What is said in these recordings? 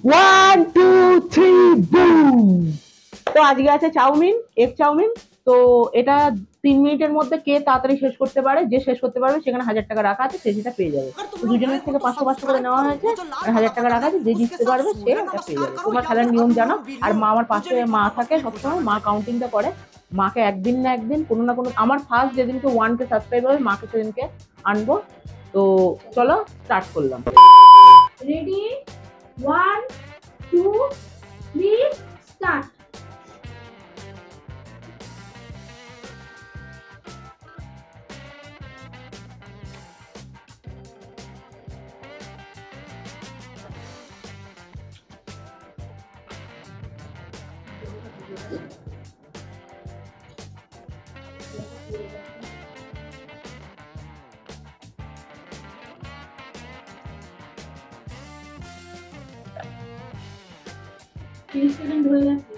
One two three broom. তো আজকে আছে চাউমিন, এগ চাউমিন। তো এটা 3 মিনিটের মধ্যে কে তাড়াতাড়ি শেষ করতে পারে, যে শেষ করতে পারবে সেখানে 1000 টাকা রাখা আছে, সে সেটা পেয়ে যাবে। তো দুজনের থেকে 500 500 করে নেওয়া হয়েছে, আর 1000 টাকা রাখা আছে, যে জিততে পারবে সে এটা পেয়ে যাবে। তোমার খেলার নিয়ম জানো। আর মা, আমার পাশে মা থাকে সবসময়, মা কাউন্টিংটা করে। মাকে একদিন না একদিন কোনো না কোনো, আমার ফার্স্ট যেদিনকে 1K সাবস্ক্রাইব হবে মাকে সেদিনকে আনবো। তো চলো স্টার্ট করলাম। Ready, 1 2 3 start. তিরিশ সেকেন্ড হয়ে গেছে।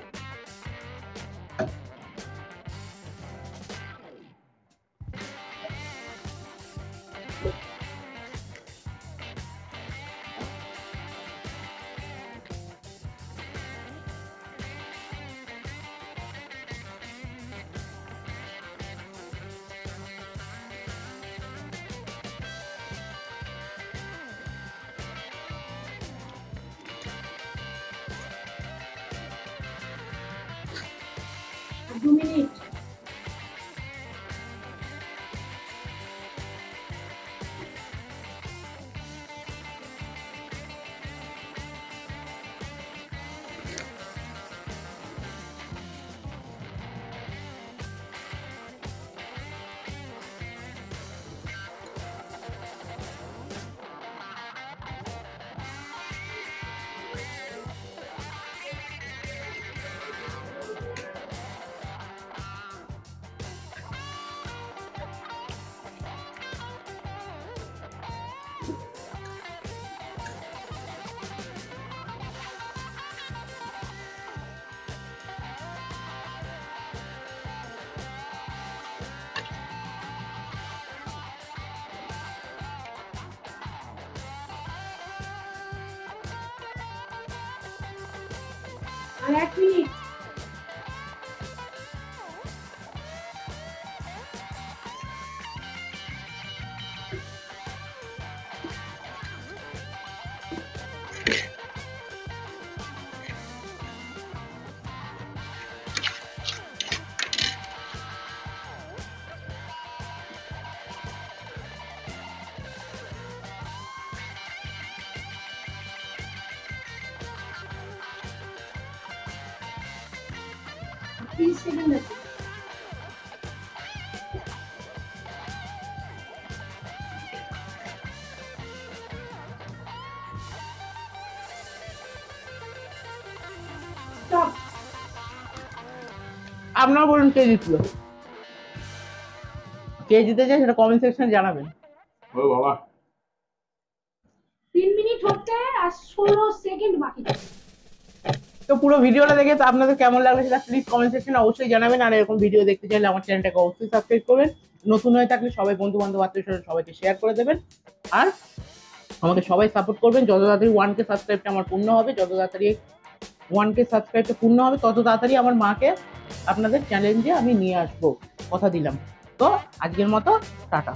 দু মিনিট। আর 1 মিনিট। তিরিশ সেকেন্ড আছে। স্টপ। আপনারা বলুন কে জিতলো, কে জিতেছে সেটা কমেন্ট সেকশনে জানাবেন। ও বাবা, 3 মিনিট হতে আর 16 সেকেন্ড বাকি। তো পুরো ভিডিওটা দেখে তো আপনাদের কেমন লাগলো সেটা প্লিজ কমেন্ট সেকশনে অবশ্যই জানাবেন। আর এরকম ভিডিও দেখতে চাইলে আমার চ্যানেলটাকে অবশ্যই সাবস্ক্রাইব করবেন। নতুন হয়ে থাকলে সবাই বন্ধু বান্ধব আত্মীয় সবাইকে শেয়ার করে দেবেন। আর আমাকে সবাই সাপোর্ট করবেন। যত তাড়াতাড়ি 1K সাবস্ক্রাইবটা আমার পূর্ণ হবে, যত তাড়াতাড়ি 1K সাবস্ক্রাইবটা পূর্ণ হবে, তত তাড়াতাড়ি আমার মাকে আপনাদের চ্যালেঞ্জে আমি নিয়ে আসবো, কথা দিলাম। তো আজকের মতো টাটা।